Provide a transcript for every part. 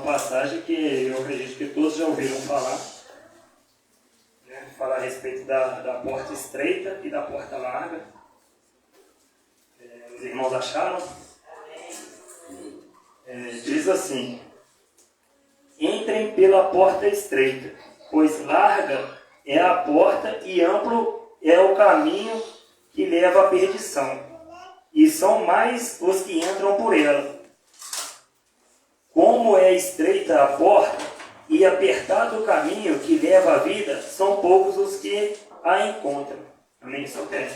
passagem que eu acredito que todos já ouviram falar, né? Falar a respeito da porta estreita e da porta larga. Os irmãos acharam? Diz assim: entrem pela porta estreita, pois larga é a porta e amplo é o caminho que leva à perdição, e são mais os que entram por ela. Como é estreita a porta e apertado o caminho que leva à vida, são poucos os que a encontram. Amém? Só quero.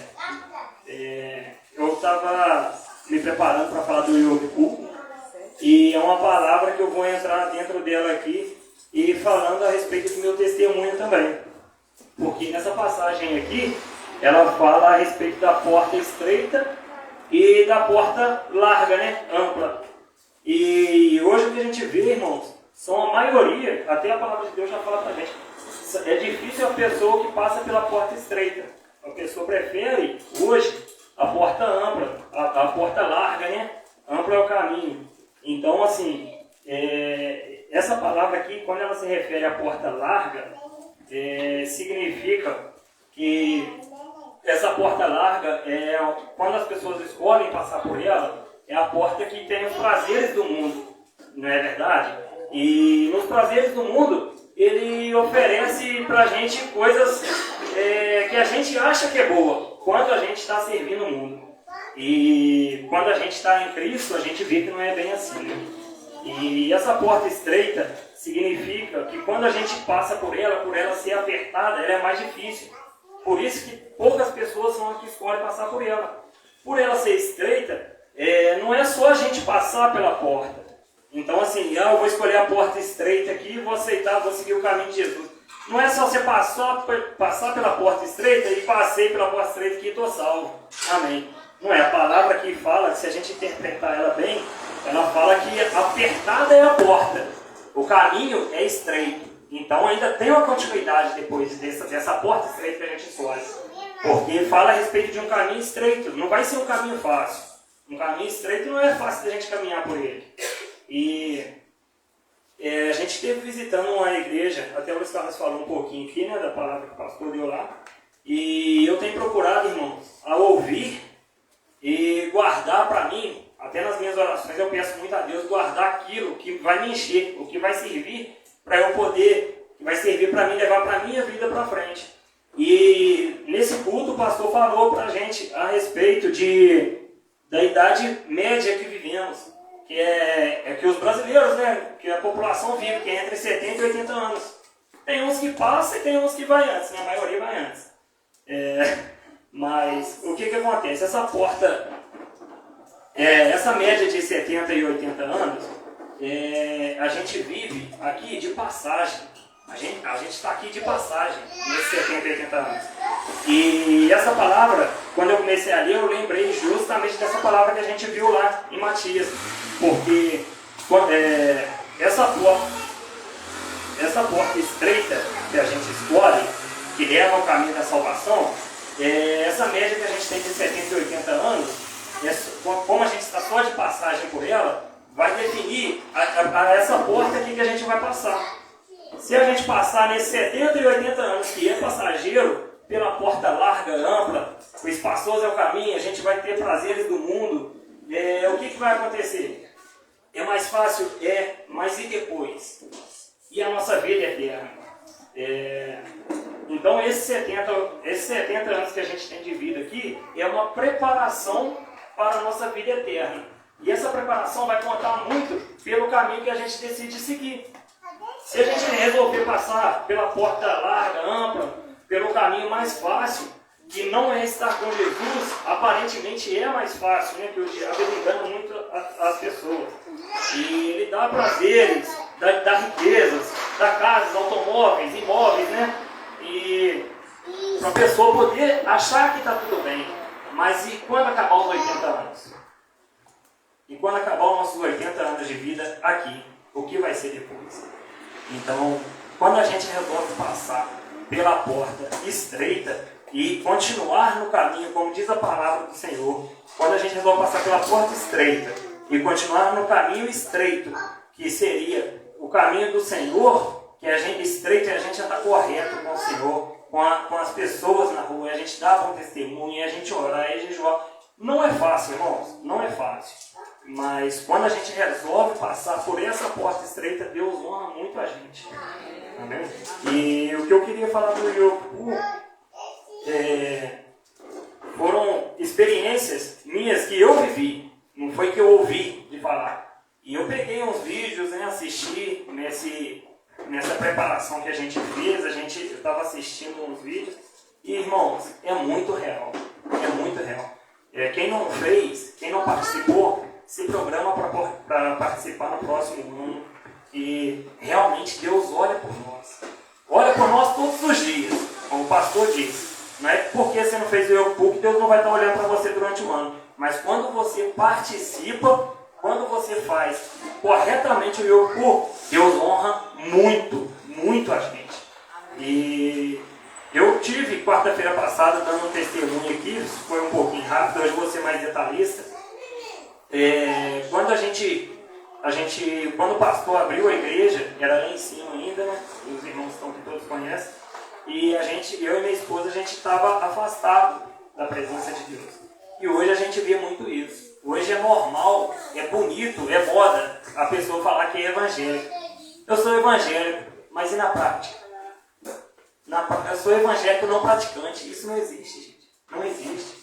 Eu estava me preparando para falar do Yom Kippur, e é uma palavra que eu vou entrar dentro dela aqui e falando a respeito do meu testemunho também. Porque nessa passagem aqui, ela fala a respeito da porta estreita e da porta larga, né? Ampla. E hoje o que a gente vê, irmãos, são a maioria, até a palavra de Deus já fala pra gente, é difícil a pessoa que passa pela porta estreita. A pessoa prefere, hoje, a porta ampla, a porta larga, né? Amplo é o caminho. Então, assim, essa palavra aqui, quando ela se refere à porta larga, significa que essa porta larga, quando as pessoas escolhem passar por ela, é a porta que tem os prazeres do mundo, não é verdade? E nos prazeres do mundo, ele oferece pra gente coisas que a gente acha que é boa, quando a gente está servindo o mundo. E quando a gente está em Cristo, a gente vê que não é bem assim, né? E essa porta estreita significa que quando a gente passa por ela ser apertada, ela é mais difícil. Por isso que poucas pessoas são as que escolhem passar por ela. Por ela ser estreita, não é só a gente passar pela porta. Então assim, eu vou escolher a porta estreita aqui e vou aceitar, vou seguir o caminho de Jesus. Não é só você passar pela porta estreita e passei pela porta estreita que estou salvo. Amém. Não é, a palavra que fala, se a gente interpretar ela bem, ela fala que apertada é a porta, o caminho é estreito. Então ainda tem uma continuidade depois dessa porta estreita que a gente escolhe. Porque fala a respeito de um caminho estreito, não vai ser um caminho fácil. Um caminho estreito não é fácil da gente caminhar por ele. E a gente esteve visitando uma igreja, até o Luiz Carlos falou um pouquinho aqui, né, da palavra que o pastor deu lá. E eu tenho procurado, irmãos, a ouvir e guardar para mim, até nas minhas orações eu peço muito a Deus guardar aquilo que vai me encher, o que vai servir para eu poder, que vai servir para mim levar para a minha vida para frente. E nesse culto o pastor falou para a gente a respeito da idade média que vivemos, que é que os brasileiros, né, que a população vive, que é entre 70 e 80 anos. Tem uns que passam e tem uns que vai antes, né? A maioria vai antes. Mas o que acontece? Essa porta, essa média de 70 e 80 anos, a gente vive aqui de passagem. A gente está aqui de passagem nesses 70 e 80 anos. E essa palavra, quando eu comecei a ler, eu lembrei justamente dessa palavra que a gente viu lá em Matias. Porque essa porta estreita que a gente escolhe, que leva ao caminho da salvação, essa média que a gente tem de 70 e 80 anos, como a gente está só de passagem por ela, vai definir essa porta aqui que a gente vai passar. Se a gente passar nesses 70 e 80 anos, que é passageiro, pela porta larga, ampla, o espaçoso é o caminho, a gente vai ter prazeres do mundo, o que vai acontecer? É mais fácil? Mas e depois? E a nossa vida eterna? Então esses 70 anos que a gente tem de vida aqui é uma preparação para a nossa vida eterna. E essa preparação vai contar muito pelo caminho que a gente decide seguir. Se a gente resolver passar pela porta larga, ampla, pelo caminho mais fácil, que não é estar com Jesus, aparentemente é mais fácil, né? Que o diabo engana muito as pessoas. E ele dá prazeres, dá riquezas, dá casas, automóveis, imóveis, né? E para a pessoa poder achar que está tudo bem. Mas e quando acabar os 80 anos? E quando acabar os nossos 80 anos de vida aqui, o que vai ser depois? Então, quando a gente resolve passar pela porta estreita e continuar no caminho, como diz a palavra do Senhor, quando a gente resolve passar pela porta estreita e continuar no caminho estreito, que seria o caminho do Senhor, que a gente estreito, a gente anda correto com o Senhor, com as pessoas na rua, a gente dá bom testemunho, a gente orar, a gente joga. Não é fácil, irmãos, não é fácil. Mas quando a gente resolve passar por essa porta estreita, Deus honra muito a gente. Amém? E o que eu queria falar do Yopu foram experiências minhas que eu vivi, não foi que eu ouvi de falar. E eu peguei uns vídeos, assisti nessa preparação que a gente fez, eu estava assistindo uns vídeos, e irmãos, é muito real, é muito real. Quem não fez, quem não participou, se programa para participar no próximo ano. E realmente Deus olha por nós. Olha por nós todos os dias, como o pastor disse. Não é porque você não fez o Yopu que Deus não vai estar olhando para você durante o ano. Mas quando você participa, quando você faz corretamente o Yopu, Deus honra muito, muito a gente. E eu tive quarta-feira passada dando um testemunho aqui, foi um pouquinho rápido, hoje vou ser mais detalhista. Quando o pastor abriu a igreja, era lá em cima ainda, né? Os irmãos estão que todos conhecem, e eu e minha esposa, a gente estava afastado da presença de Deus. E hoje a gente vê muito isso. Hoje é normal, é bonito, é moda a pessoa falar que é evangélico. Eu sou evangélico, mas e na prática? Eu sou evangélico não praticante. Isso não existe, gente. Não existe.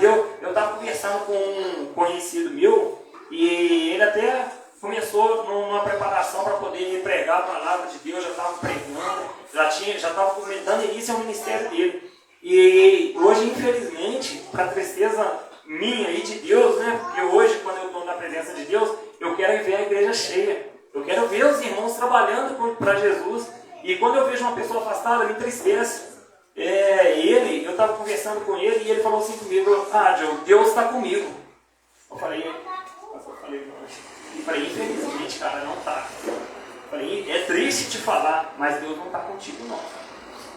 Eu estava conversando com um conhecido meu e ele até começou numa preparação para poder pregar a palavra de Deus, já estava pregando, já estava dando início ao ministério dele. E hoje, infelizmente, para tristeza minha e de Deus, né? Porque hoje, quando eu estou na presença de Deus, eu quero ver a igreja cheia. Eu quero ver os irmãos trabalhando para Jesus. E quando eu vejo uma pessoa afastada, me entristece. Eu estava conversando com ele e ele falou assim comigo: Joe, Deus está comigo. Eu falei, infelizmente, cara, não está. Eu falei, é triste te falar, mas Deus não está contigo, não.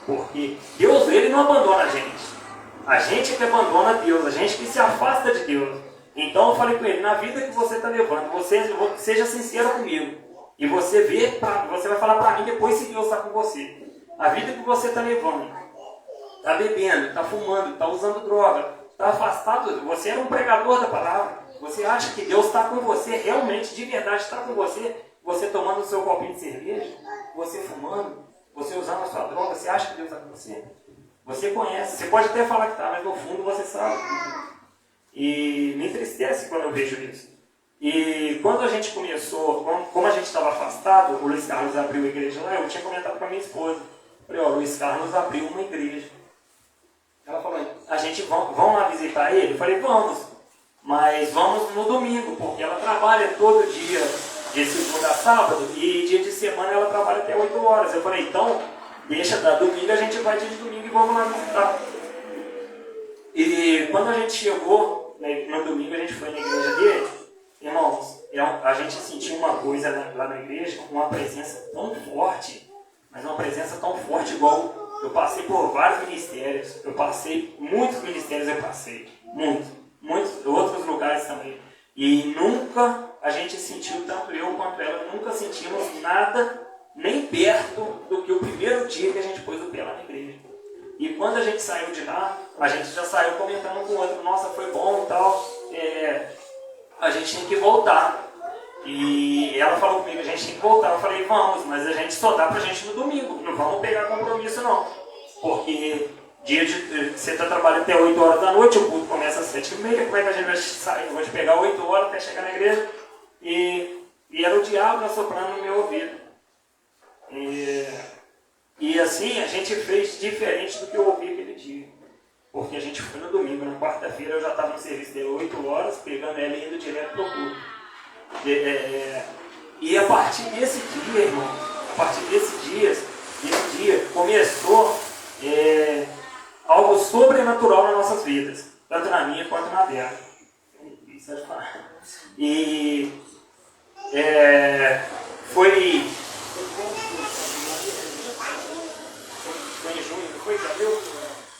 Porque Deus, ele não abandona a gente. A gente que abandona Deus, a gente que se afasta de Deus. Então eu falei com ele: na vida que você está levando, seja sincero comigo. E você vai falar para mim depois se Deus está com você. A vida que você está levando, está bebendo, está fumando, está usando droga, está afastado, você era um pregador da palavra. Você acha que Deus está com você, realmente, de verdade está com você? Você tomando o seu copinho de cerveja, você fumando, você usando a sua droga, você acha que Deus está com você? Você conhece, você pode até falar que está, mas no fundo você sabe. E me entristece quando eu vejo isso. E quando a gente começou, como a gente estava afastado, o Luiz Carlos abriu a igreja lá, eu tinha comentado com a minha esposa. Falei, o Luiz Carlos abriu uma igreja. Ela falou, a gente vamos lá visitar ele? Eu falei, vamos. Mas vamos no domingo, porque ela trabalha todo dia, de segunda a sábado, e dia de semana ela trabalha até 8 horas. Eu falei, então, deixa da domingo, a gente vai dia de domingo e vamos lá visitar. E quando a gente chegou, no domingo a gente foi na igreja dele, irmãos, a gente sentiu uma coisa lá na igreja, uma presença tão forte, mas uma presença tão forte igual eu passei por vários ministérios, muitos ministérios muitos outros lugares também. E nunca a gente sentiu, tanto eu quanto ela, nunca sentimos nada nem perto do que o primeiro dia que a gente pôs o pé lá na igreja. E quando a gente saiu de lá, a gente já saiu comentando com o outro, nossa, foi bom e tal, a gente tem que voltar. E ela falou comigo, a gente tem que voltar. Eu falei, vamos, mas a gente só dá pra gente no domingo, não vamos pegar compromisso não. Porque você está trabalhando até 8 horas da noite, o culto começa às 7h30, como é que a gente vai sair? Eu vou te pegar 8 horas até chegar na igreja. E era o diabo assoprando no meu ouvido. E assim, a gente fez diferente do que eu ouvi aquele dia. Porque a gente foi no domingo, na quarta-feira eu já estava no serviço dele 8 horas, pegando ela e indo direto para o culto. E a partir desse dia, irmão, desse dia começou algo sobrenatural nas nossas vidas, tanto na minha quanto na dela. E foi em junho, não foi? Já viu?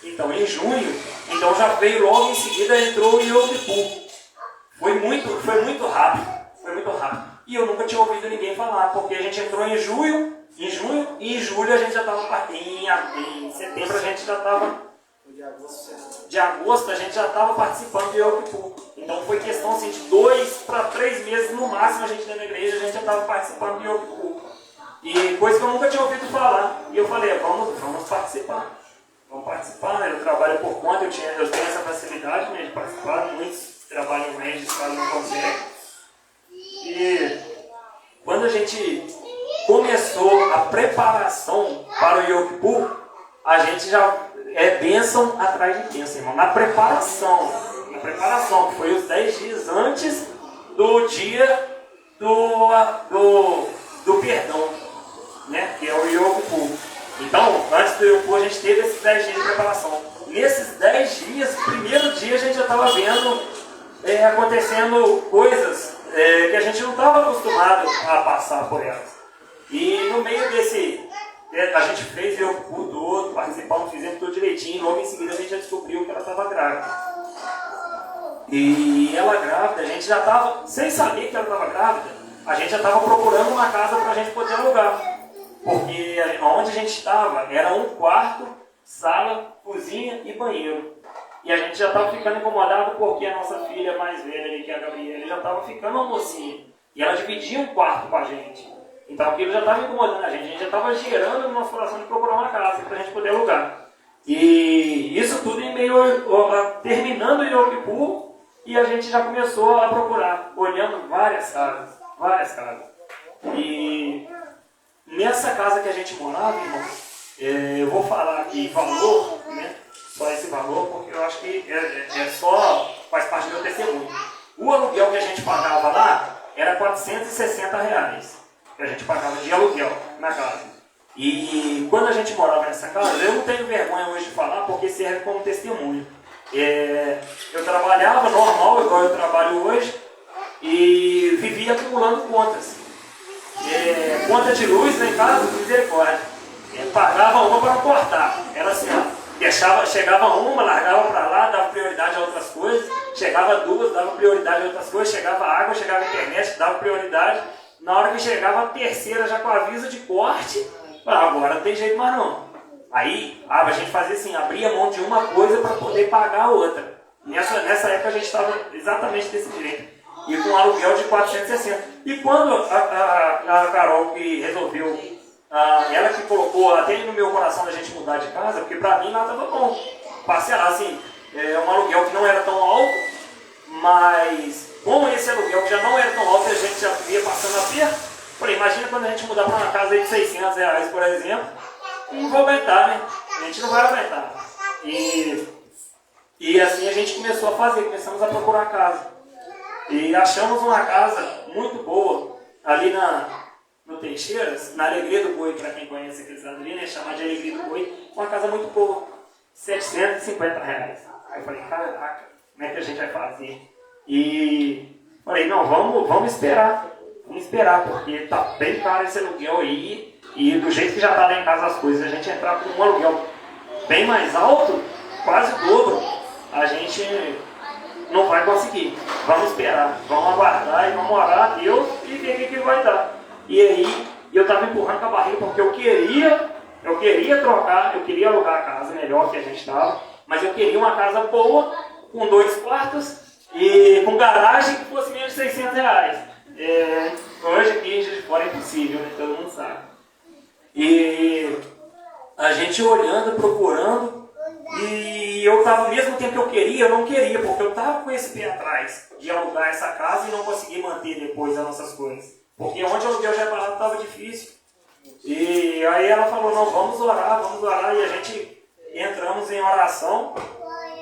Então, em junho, já veio logo em seguida, entrou o Yogipu. Foi muito rápido. E eu nunca tinha ouvido ninguém falar, porque a gente entrou em junho, e em julho a gente já estava, em setembro a gente já estava, de agosto a gente já estava participando do Yom Kippur. Então foi questão assim, de 2 para 3 meses no máximo a gente dentro da igreja, a gente já estava participando do Yom Kippur. E coisa que eu nunca tinha ouvido falar. E eu falei, vamos participar. Vamos participar, né? Eu trabalho por conta, eu tenho essa facilidade, né, de participar, muitos trabalham registrados não conseguem. E quando a gente começou a preparação para o Yom Kippur, a gente já bênção atrás de bênção, irmão. Na preparação, que foi os 10 dias antes do dia do perdão, né? Que é o Yom Kippur. Então, antes do Yom Kippur, a gente teve esses 10 dias de preparação. Nesses 10 dias, primeiro dia, a gente já estava vendo acontecendo coisas que a gente não estava acostumado a passar por elas. E no meio desse, a gente fez o Yom Kippur todo, participamos, fizemos tudo direitinho. Logo em seguida, a gente já descobriu que ela estava grávida. E ela grávida, a gente já estava, sem saber que ela estava grávida, a gente já estava procurando uma casa para a gente poder alugar. Porque onde a gente estava era um quarto, sala, cozinha e banheiro. E a gente já estava ficando incomodado porque a nossa filha mais velha, que é a Gabriela, já estava ficando uma mocinha. E ela dividia um quarto com a gente. Então aquilo já estava incomodando a gente já estava gerando uma situação de procurar uma casa para a gente poder alugar. E isso tudo em meio terminando o Yom Kippur, e a gente já começou a procurar, olhando várias casas. E nessa casa que a gente morava, irmão, eu vou falar aqui valor, né? Só esse valor, porque eu acho que faz parte do meu testemunho. O aluguel que a gente pagava lá era R$460, que a gente pagava de aluguel na casa. E quando a gente morava nessa casa, eu não tenho vergonha hoje de falar, porque serve como testemunho. Eu trabalhava normal, igual eu trabalho hoje, e vivia acumulando contas. Conta de luz lá em casa, misericórdia. Pagava uma para não cortar. Era assim, ó, chegava uma, largava para lá, dava prioridade a outras coisas. Chegava duas, dava prioridade a outras coisas. Chegava água, chegava internet, dava prioridade. Na hora que chegava a terceira, já com aviso de corte, agora não tem jeito mais não. Aí a gente fazia assim, abria mão de uma coisa para poder pagar a outra. Nessa época a gente estava exatamente desse jeito. E com um aluguel de 460. E quando a Carol que resolveu, ela que colocou até no meu coração da gente mudar de casa, porque pra mim nada estava bom. Passei assim, um aluguel que não era tão alto, mas com esse aluguel que já não era tão alto, a gente já ia passando a perto. Falei, imagina quando a gente mudar para uma casa aí de R$600, por exemplo, não vou aguentar, né? A gente não vai aguentar. E assim a gente começou a fazer, começamos a procurar casa. E achamos uma casa muito boa, ali no Teixeiras, na Alegria do Boi, para quem conhece aqueles ali, né? Chamar de Alegria do Boi, uma casa muito boa, R$750. Aí eu falei, caraca, como é que a gente vai fazer? E falei, não, vamos esperar. Vamos esperar, porque tá bem caro esse aluguel aí. E do jeito que já tá lá em casa as coisas, a gente entrar com um aluguel bem mais alto, quase o dobro, a gente não vai conseguir. Vamos esperar, vamos aguardar e vamos orar a Deus e ver o que vai dar. E aí, eu estava empurrando com a barriga porque eu queria trocar, eu queria alugar a casa melhor que a gente estava, mas eu queria uma casa boa, com 2 quartos e com garagem que fosse menos de R$600. Hoje aqui em Juiz de Fora é impossível, né? Todo mundo sabe. E a gente olhando, procurando, e eu estava, ao mesmo tempo que eu queria, eu não queria, porque eu estava com esse pé atrás de alugar essa casa e não conseguir manter depois as nossas coisas. Porque onde o aluguel já é barato estava difícil. E aí ela falou, não, vamos orar, e a gente entramos em oração,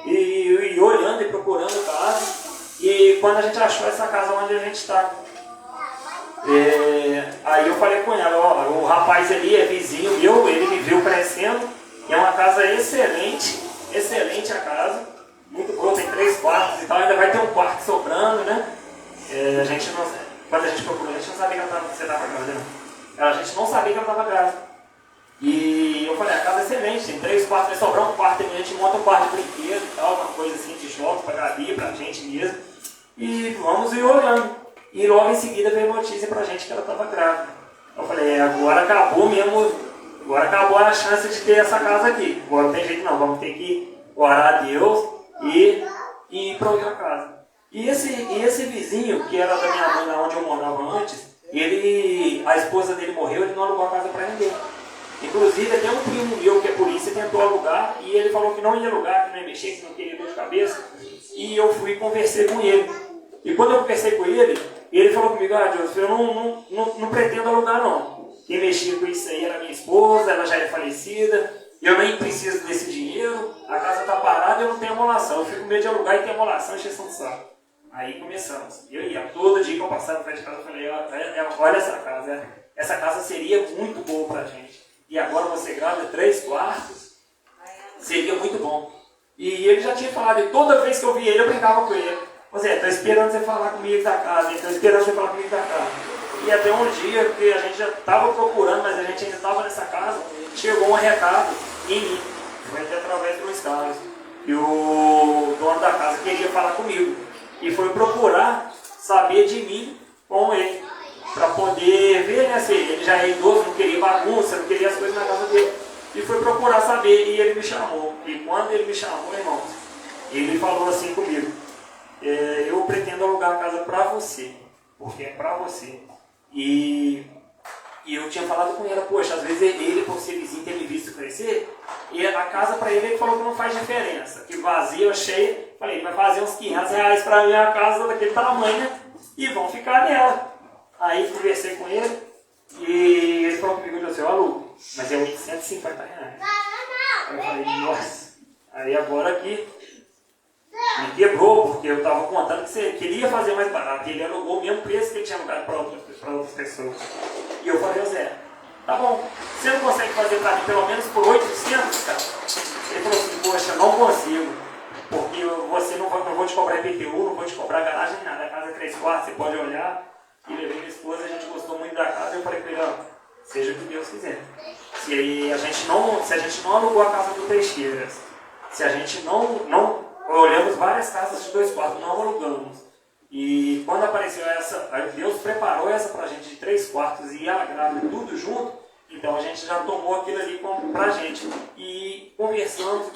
e olhando e procurando casa, e quando a gente achou essa casa onde a gente está, aí eu falei com ela, ó, o rapaz ali é vizinho meu, ele me viu crescendo, e é uma casa excelente a casa, muito boa, tem 3 quartos e tal, ainda vai ter um quarto sobrando, né? A gente não, quando a gente procurou, a gente não sabia que você estava grávida, não. A gente não sabia que ela estava grávida. E eu falei, a casa é excelente, tem 3 quartos, vai sobrar um quarto, a gente monta um quarto de brinquedo e tal, uma coisa assim de jogos para Gabi, pra gente mesmo. E vamos ir olhando. E logo em seguida veio notícia pra gente que ela estava grávida. Eu falei, agora acabou mesmo, agora acabou a chance de ter essa casa aqui. Agora não tem jeito não, vamos ter que orar a Deus e ir para outra casa. E esse vizinho, que era da minha mãe, lá onde eu morava antes, a esposa dele morreu, ele não alugou a casa para ninguém. Inclusive, até um primo meu, que é polícia, tentou alugar e ele falou que não ia alugar, que não ia mexer, que não queria dor de cabeça. E eu fui e conversei com ele. E quando eu conversei com ele, ele falou comigo, Joseph, eu não pretendo alugar não. Quem mexia com isso aí era minha esposa, ela já é falecida, eu nem preciso desse dinheiro, a casa está parada e eu não tenho amolação. Eu fico com medo de alugar e ter amolação e encheção de saco. Aí começamos. Eu ia, todo dia que eu passava na frente de casa, eu falei, olha essa casa seria muito boa pra gente. E agora você grávida 3 quartos, seria muito bom. E ele já tinha falado, e toda vez que eu via ele, eu brincava com ele. Zé, estou esperando você falar comigo da casa, estou esperando você falar comigo da casa. E até um dia que a gente já estava procurando, mas a gente ainda estava nessa casa, chegou um recado em mim, foi até através do Luiz Carlos. E o dono da casa queria falar comigo. E foi procurar saber de mim com ele, para poder ver, né, se ele já é idoso, não queria bagunça, não queria as coisas na casa dele. E foi procurar saber, e ele me chamou. E quando ele me chamou, irmãos, ele falou assim comigo, eu pretendo alugar a casa para você, porque é para você. E eu tinha falado com ela, poxa, às vezes ele, por ser vizinho, ter me visto crescer, e a casa para ele falou que não faz diferença, que vazia, cheia, falei, vai fazer uns R$500 para mim a casa daquele tamanho, né? E vão ficar nela. Aí conversei com ele, e ele falou comigo, eu alugo, mas é R$850. Aí eu falei, nossa, aí agora aqui me quebrou, porque eu estava contando que você queria fazer mais barato, e ele alugou o mesmo preço que ele tinha alugado para outras pessoas. E eu falei, Zé, tá bom, você não consegue fazer para mim pelo menos por 800, cara? Ele falou assim, poxa, não consigo, porque você não vou te cobrar IPTU, não vou te cobrar garagem, nada, a casa é 3 quartos, você pode olhar. E levei minha esposa, a gente gostou muito da casa, e eu falei para ele, ó, seja o que Deus quiser. Se a gente não alugou a casa do Teixeiras, se a gente não olhamos várias casas de 2 quartos, não alugamos. E quando apareceu essa, Deus preparou essa pra gente de 3 quartos e ela grávida tudo junto, então a gente já tomou aquilo ali pra gente. E conversamos,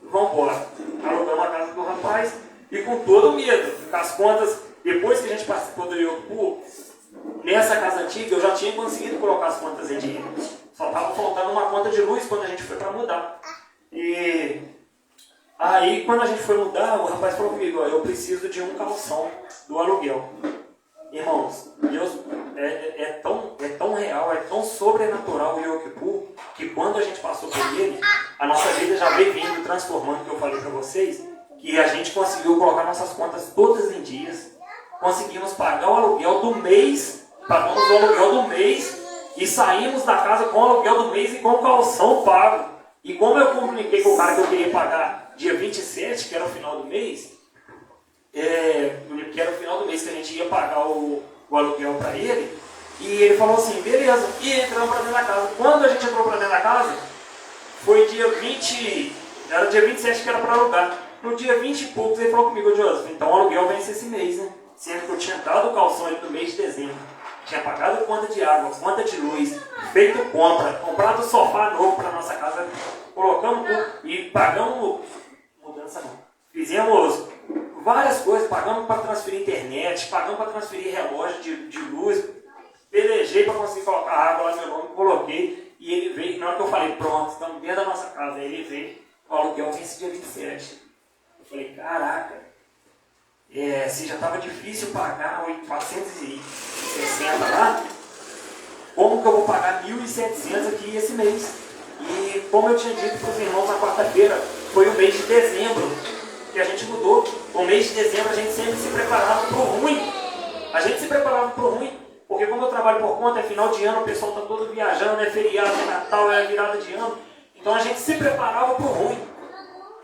vamos embora. Alugamos a casa do rapaz e com todo o medo, com as contas, depois que a gente participou do Iopu, nessa casa antiga eu já tinha conseguido colocar as contas em dinheiro. Só estava faltando uma conta de luz quando a gente foi para mudar. E aí, quando a gente foi mudar, o rapaz falou comigo, ó, eu preciso de um calção do aluguel. Irmãos, Deus é tão real, é tão sobrenatural o Yom Kippur, que quando a gente passou por ele, a nossa vida já veio vindo, transformando, que eu falei para vocês, que a gente conseguiu colocar nossas contas todas em dias, conseguimos pagar o aluguel do mês, pagamos o aluguel do mês, e saímos da casa com o aluguel do mês e com o calção pago. E como eu comuniquei com o cara que eu queria pagar dia 27, que era o final do mês, que era o final do mês que a gente ia pagar o aluguel para ele, e ele falou assim, beleza, e entramos para dentro da casa. Quando a gente entrou para dentro da casa, foi dia 20, era dia 27 que era para alugar. No dia 20 e poucos ele falou comigo, Joseph, então o aluguel vence esse mês, né? Sendo que eu tinha dado o calção ali no mês de dezembro, tinha pagado conta de água, conta de luz, feito compra, comprado sofá novo para nossa casa, colocamos tudo e pagamos, mudança não, fizemos várias coisas, pagamos para transferir internet, pagamos para transferir relógio de luz, pelejei para conseguir colocar água lá no meu nome, coloquei, e ele veio, na hora que eu falei, pronto, estamos dentro da nossa casa, aí ele veio, o aluguel vence dia 27. Eu falei, caraca, se já estava difícil pagar 460 lá, como que eu vou pagar 1.700 aqui esse mês? E como eu tinha dito para os irmãos na quarta-feira, foi o mês de dezembro que a gente mudou. O mês de dezembro a gente sempre se preparava para o ruim. A gente se preparava para o ruim, porque como eu trabalho por conta, é final de ano, o pessoal está todo viajando, é feriado, é Natal, é virada de ano. Então a gente se preparava para o ruim.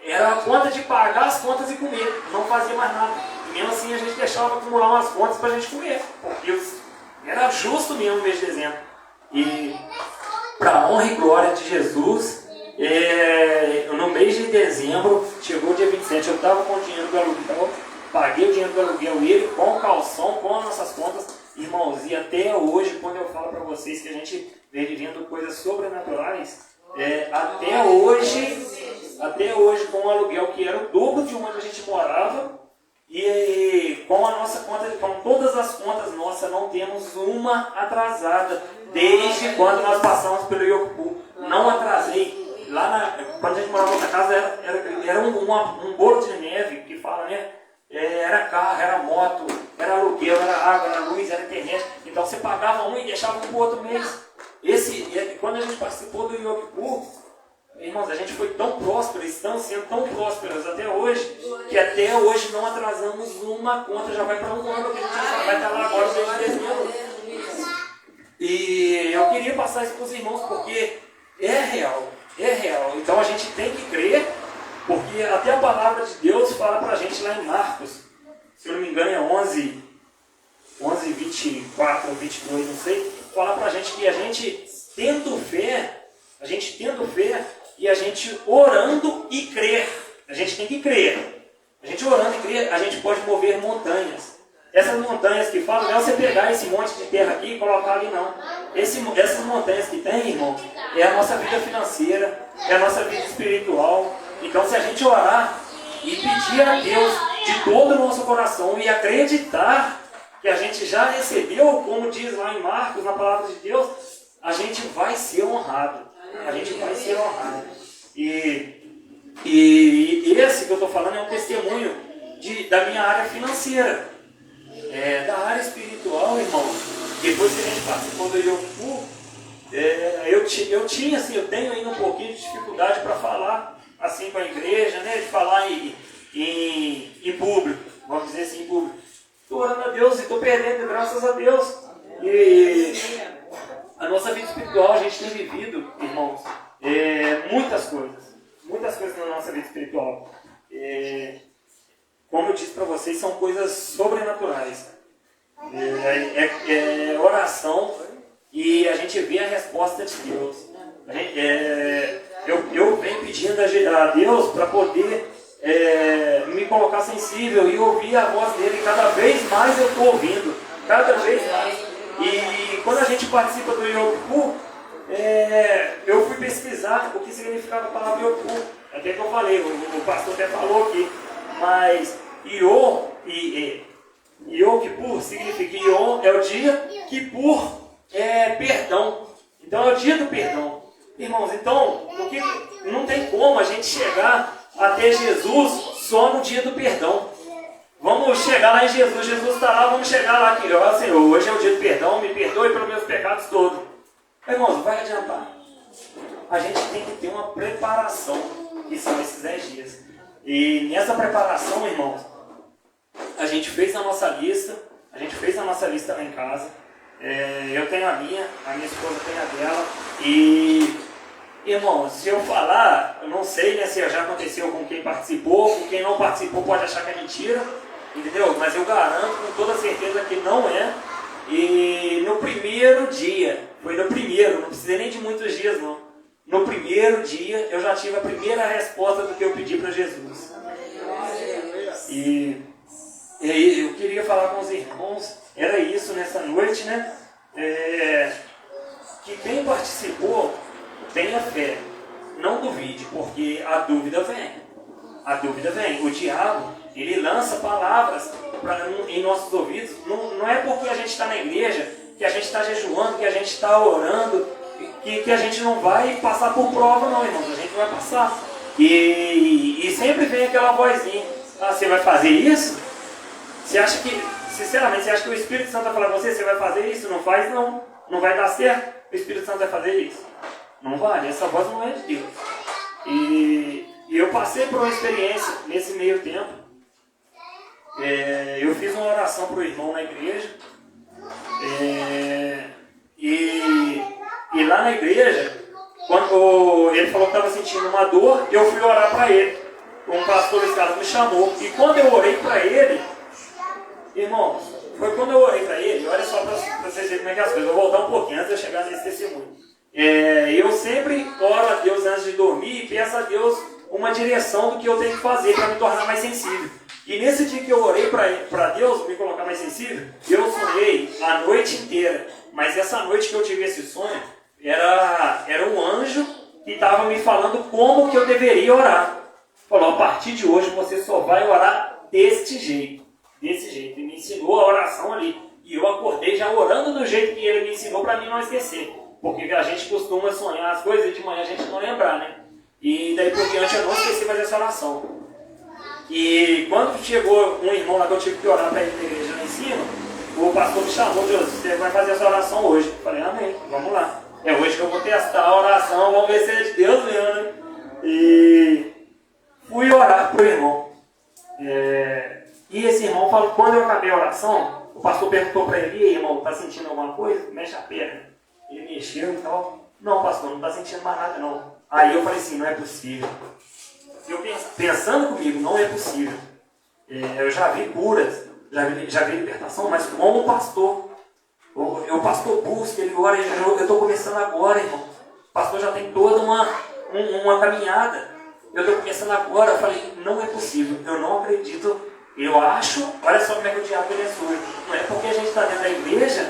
Era a conta de pagar as contas e comer, não fazia mais nada. E mesmo assim a gente deixava acumular umas contas para a gente comer, porque era justo mesmo o mês de dezembro. E para a honra e glória de Jesus, no mês de dezembro, chegou o dia 27, eu estava com o dinheiro do aluguel, paguei o dinheiro do aluguel, ele com o calção, com as nossas contas, irmãos, e até hoje, quando eu falo para vocês que a gente vem vivendo coisas sobrenaturais, até hoje com o aluguel que era o dobro de onde a gente morava, e com a nossa conta, com todas as contas nossas, não temos uma atrasada, desde quando nós passamos pelo Yokupu. Não atrasei. Quando a gente morava na outra casa, era um bolo de neve, que fala, né? Era carro, era moto, era aluguel, era água, era luz, era internet. Então você pagava um e deixava um para o outro mês. Quando a gente participou do Yokupu, irmãos, a gente foi tão prósperos, estamos sendo tão prósperos até hoje, que até hoje não atrasamos uma conta, já vai para um ano que a gente vai estar lá agora no mês de dezembro. E eu queria passar isso para os irmãos, porque é real. Então a gente tem que crer, porque até a palavra de Deus fala para a gente lá em Marcos, se eu não me engano é 11, 24 ou 22, não sei, fala para a gente que a gente tendo fé e a gente orando e crer. A gente tem que crer. A gente orando e crer, a gente pode mover montanhas. Essas montanhas que falam, não é você pegar esse monte de terra aqui e colocar ali, não. Essas montanhas que tem, irmão, é a nossa vida financeira, é a nossa vida espiritual. Então, se a gente orar e pedir a Deus de todo o nosso coração e acreditar que a gente já recebeu, como diz lá em Marcos, na palavra de Deus, a gente vai ser honrado. A gente vai ser honrado. E esse que eu estou falando é um testemunho da minha área financeira. Da área espiritual, irmão. Depois que a gente participou do Yokupu, eu tenho ainda um pouquinho de dificuldade para falar assim com a igreja, né? De falar em público, vamos dizer assim, em público. Estou orando a Deus e estou perdendo, graças a Deus. E a nossa vida espiritual, a gente tem vivido, irmãos, muitas coisas na nossa vida espiritual. Como eu disse para vocês, são coisas sobrenaturais. Oração e a gente vê a resposta de Deus. Eu venho pedindo a Deus para poder me colocar sensível e ouvir a voz dele. Cada vez mais eu estou ouvindo. Cada vez mais. E quando a gente participa do Yokupu, eu fui pesquisar o que significava a palavra Yokupu. Até que eu falei, o pastor até falou aqui. Mas Yom Kippur significa Yom é o dia, Kippur é perdão. Então é o dia do perdão. Irmãos, então, porque não tem como a gente chegar até Jesus só no dia do perdão. Vamos chegar lá em Jesus, Jesus está lá, vamos chegar lá aqui, ó Senhor, hoje é o dia do perdão, me perdoe pelos meus pecados todos. Irmãos, vai adiantar. A gente tem que ter uma preparação, que são esses 10 dias. E nessa preparação, irmãos, a gente fez a nossa lista lá em casa. Eu tenho a minha esposa tem a dela. E, irmãos, se eu falar, eu não sei, né, se já aconteceu com quem participou, com quem não participou pode achar que é mentira, entendeu? Mas eu garanto com toda certeza que não é. E no primeiro dia, não precisei nem de muitos dias não. No primeiro dia eu já tive a primeira resposta do que eu pedi para Jesus. E eu queria falar com os irmãos, era isso nessa noite, né? Que quem participou tenha fé, não duvide, porque a dúvida vem. O diabo, ele lança palavras em nossos ouvidos. Não é porque a gente está na igreja, que a gente está jejuando, que a gente está orando, que a gente não vai passar por prova, não, irmãos. A gente vai passar. E sempre vem aquela vozinha: você vai fazer isso? Você acha que, sinceramente, você acha que o Espírito Santo vai falar com você vai fazer isso? Não faz, não. Não vai dar certo. O Espírito Santo vai fazer isso. Não vale, essa voz não é de Deus. E eu passei por uma experiência nesse meio tempo. Eu fiz uma oração para o irmão na igreja. E lá na igreja, quando ele falou que estava sentindo uma dor, eu fui orar para ele. Um pastor desse cara me chamou. E quando eu orei para ele, irmãos, foi quando eu orei para ele, olha só para vocês verem como é que é as coisas. Eu vou voltar um pouquinho antes de eu chegar nesse testemunho. Eu sempre oro a Deus antes de dormir e peço a Deus uma direção do que eu tenho que fazer para me tornar mais sensível. E nesse dia que eu orei para Deus me colocar mais sensível, eu sonhei a noite inteira. Mas essa noite que eu tive esse sonho, era um anjo que estava me falando como que eu deveria orar. Falou, a partir de hoje você só vai orar desse jeito. E me ensinou a oração ali. E eu acordei já orando do jeito que ele me ensinou para mim não esquecer. Porque a gente costuma sonhar as coisas e de manhã a gente não lembrar, né? E daí por diante eu não esqueci mais essa oração. E quando chegou um irmão lá que eu tive que orar para ele na igreja lá em cima, o pastor me chamou, Deus, você vai fazer essa oração hoje. Eu falei, amém, vamos lá. É hoje que eu vou testar a oração, vamos ver se é de Deus mesmo, né? E fui orar para o irmão. E esse irmão falou, quando eu acabei a oração, o pastor perguntou para ele, e aí, irmão, tá sentindo alguma coisa? Mexe a perna. Ele mexeu e tal. Não, pastor, não tá sentindo mais nada não. Aí eu falei assim, não é possível. Eu pensando comigo, não é possível. Eu já vi curas, já vi libertação, mas como pastor. O pastor busca, ele ora, eu estou começando agora, irmão. O pastor já tem toda uma caminhada. Eu estou começando agora. Eu falei, não é possível, eu não acredito. Eu acho, olha só como é que o diabo ele é surdo. Não é porque a gente está dentro da igreja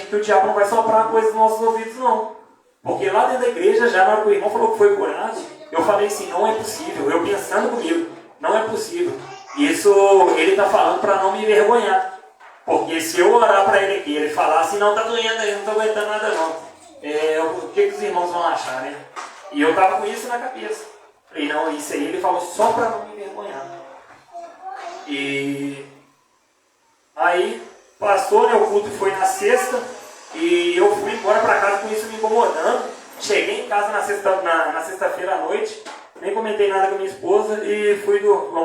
que o diabo não vai soprar coisas nos nossos ouvidos, não. Porque lá dentro da igreja, já na hora que o irmão falou que foi curado, eu falei assim, não é possível. Eu pensando comigo, não é possível. Isso ele está falando para não me envergonhar. Porque se eu orar para ele aqui, ele falar assim, não está doendo aí, não estou aguentando nada não. O que os irmãos vão achar, né? E eu estava com isso na cabeça. Falei, não, isso aí ele falou só para não me envergonhar. E aí passou, né, o culto foi na sexta e eu fui embora para casa com isso me incomodando. Cheguei em casa na sexta-feira à noite, nem comentei nada com a minha esposa e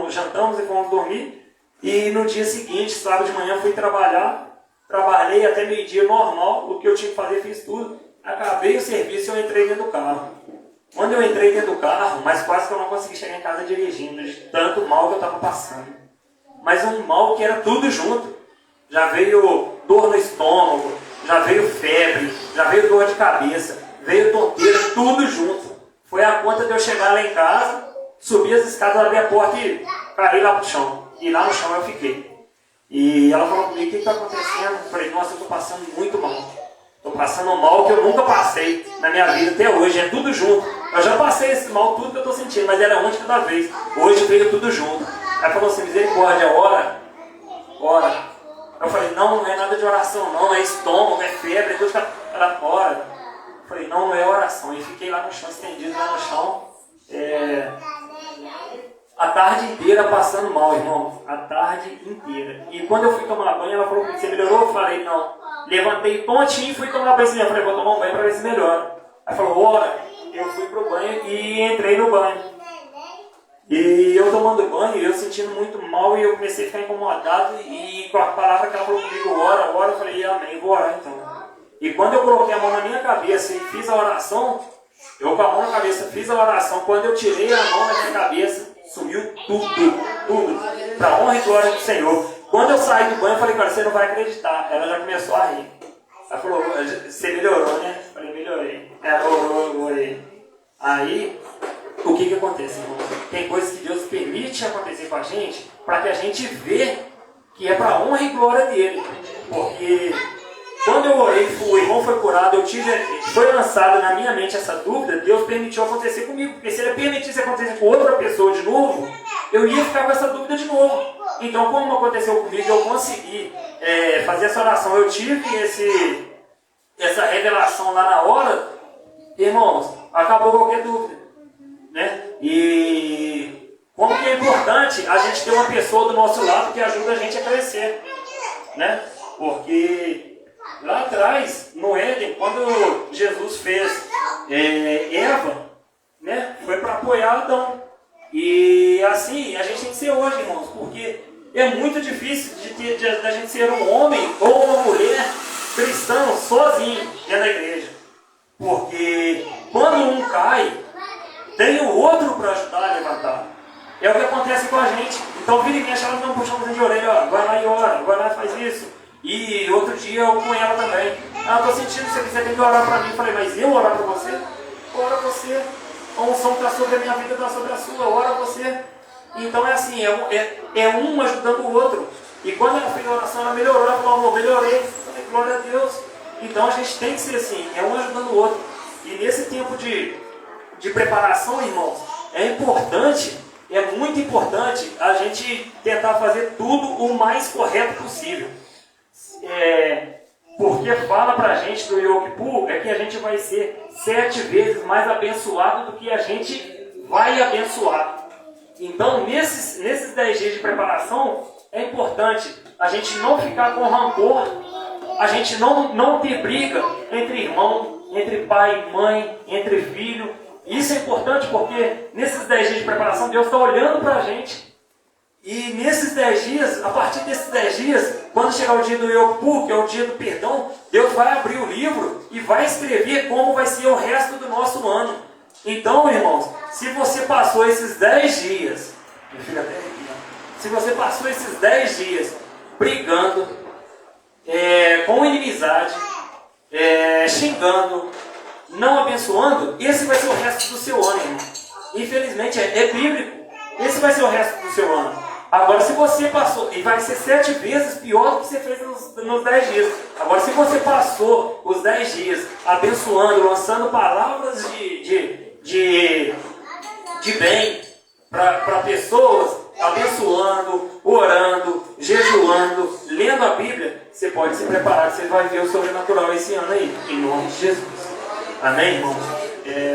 jantamos e fomos dormir. E no dia seguinte, sábado de manhã, fui trabalhar. Trabalhei até meio-dia normal, o que eu tinha que fazer, fiz tudo. Acabei o serviço e eu entrei dentro do carro. Quando eu entrei dentro do carro, mas quase que eu não consegui chegar em casa dirigindo, de tanto mal que eu estava passando. Mas um mal que era tudo junto. Já veio dor no estômago, já veio febre, já veio dor de cabeça, veio tonteira, tudo junto. Foi a conta de eu chegar lá em casa, subir as escadas, abrir a porta e caí lá pro chão. E lá no chão eu fiquei. E ela falou comigo, o que está acontecendo? Eu falei, nossa, eu estou passando muito mal. Estou passando um mal que eu nunca passei na minha vida até hoje, é tudo junto. Eu já passei esse mal, tudo que eu estou sentindo, mas era um de cada vez. Hoje veio tudo junto. Aí falou assim, misericórdia, ora. Eu falei, não é nada de oração não, é estômago, é febre, é tudo que ela ora. Eu falei, não é oração. E fiquei lá no chão, estendido lá no chão. A tarde inteira passando mal, irmão. A tarde inteira. E quando eu fui tomar banho, ela falou que você melhorou? Eu falei, não. Levantei tontinho e fui tomar banho. Eu falei, vou tomar um banho para ver se melhora. Ela falou, ora. Eu fui pro banho e entrei no banho. E eu tomando banho, eu sentindo muito mal e eu comecei a ficar incomodado. E com a palavra que ela falou comigo, ora, eu falei, amém, vou orar então. E quando eu coloquei a mão na minha cabeça e fiz a oração, eu com a mão na cabeça fiz a oração. Quando eu tirei a mão da minha cabeça, sumiu tudo, para honra e glória do Senhor. Quando eu saí do banho, eu falei, cara, você não vai acreditar. Ela já começou a rir. Ela falou, você melhorou, né? Eu falei, melhorei. Ela orou. Aí, o que acontece, irmão? Tem coisas que Deus permite acontecer com a gente, para que a gente vê que é para honra e glória dele. Porque quando eu orei, o irmão foi curado, foi lançada na minha mente essa dúvida, Deus permitiu acontecer comigo. Porque se ele permitisse acontecer com outra pessoa de novo, eu ia ficar com essa dúvida de novo. Então, como aconteceu comigo, eu consegui fazer essa oração. Eu tive essa revelação lá na hora, irmãos, acabou qualquer dúvida. Né? E como que é importante a gente ter uma pessoa do nosso lado que ajuda a gente a crescer. Né? Porque lá atrás, no Éden, quando Jesus fez Eva, né, foi para apoiar Adão. E assim, a gente tem que ser hoje, irmãos, porque é muito difícil da gente ser um homem ou uma mulher cristão sozinho dentro da igreja. Porque quando um cai, tem o outro para ajudar a levantar. É o que acontece com a gente. Então, vira e mexe, ela não puxa um de orelha, ó, vai lá e ora, vai lá e faz isso. E outro dia eu com ela também. Estou sentindo que você tem que orar para mim. Eu falei, mas eu orar para você? Ora você. A unção está sobre a minha vida, está sobre a sua. Ora você. Então é assim, é um ajudando o outro. E quando ela fez a oração, ela melhorou, ela falou, amor, melhorei, falei, glória a Deus. Então a gente tem que ser assim, é um ajudando o outro. E nesse tempo de preparação, irmãos, é importante, é muito importante a gente tentar fazer tudo o mais correto possível. Porque fala pra gente do Yom Kippur é que a gente vai ser 7 vezes mais abençoado do que a gente vai abençoar. Então, nesses 10 dias de preparação, é importante a gente não ficar com rancor, a gente não ter briga entre irmão, entre pai e mãe, entre filho. Isso é importante porque nesses 10 dias de preparação, Deus está olhando para a gente. E nesses 10 dias, a partir desses 10 dias, quando chegar o dia do Yom Kippur, que é o dia do perdão, Deus vai abrir o livro e vai escrever como vai ser o resto do nosso ano. Então, irmãos, se você passou esses 10 dias, meu filho até aqui, se você passou esses 10 dias brigando, com inimizade, xingando, não abençoando, esse vai ser o resto do seu ano, irmão. Infelizmente, é bíblico. Esse vai ser o resto do seu ano. Agora, se você passou, e vai ser 7 vezes pior do que você fez nos 10 dias. Agora, se você passou os 10 dias abençoando, lançando palavras de bem para pessoas, abençoando, orando, jejuando, lendo a Bíblia, você pode se preparar, você vai ver o sobrenatural esse ano aí, em nome de Jesus. Amém, irmãos?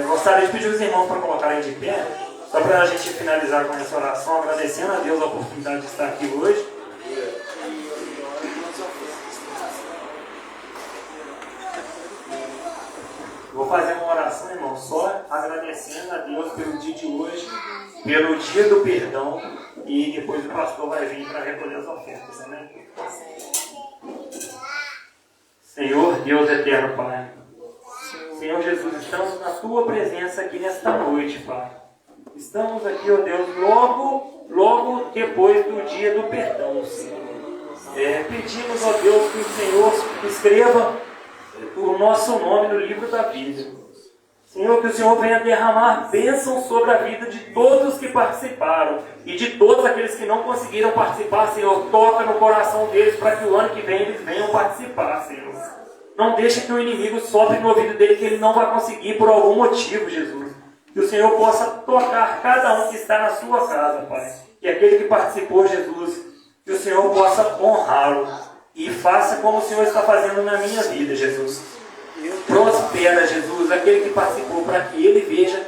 Gostaria de pedir os irmãos para colocarem de pé, só para a gente finalizar com essa oração, agradecendo a Deus a oportunidade de estar aqui hoje. Vou fazer uma oração, irmão, só agradecendo a Deus pelo dia de hoje, pelo dia do perdão, e depois o pastor vai vir para recolher as ofertas, amém? Senhor, Deus eterno, Pai. Senhor Jesus, estamos na Tua presença aqui nesta noite, Pai. Estamos aqui, ó Deus, logo depois do dia do perdão, Senhor. Pedimos, ó Deus, que o Senhor escreva o nosso nome no livro da vida. Senhor, que o Senhor venha derramar bênção sobre a vida de todos que participaram e de todos aqueles que não conseguiram participar, Senhor. Toca no coração deles para que o ano que vem eles venham participar, Senhor. Não deixe que o inimigo sopre no ouvido dele que ele não vai conseguir por algum motivo, Jesus. Que o Senhor possa tocar cada um que está na sua casa, Pai. Que aquele que participou, Jesus, que o Senhor possa honrá-lo. E faça como o Senhor está fazendo na minha vida, Jesus. Prospera, Jesus, aquele que participou, para que ele veja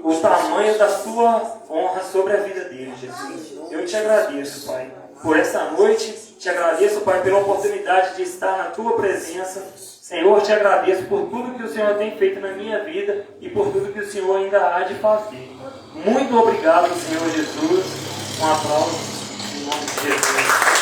o tamanho da sua honra sobre a vida dele, Jesus. Eu te agradeço, Pai, por essa noite. Te agradeço, Pai, pela oportunidade de estar na Tua presença. Senhor, te agradeço por tudo que o Senhor tem feito na minha vida e por tudo que o Senhor ainda há de fazer. Muito obrigado, Senhor Jesus. Um aplauso em nome de Jesus.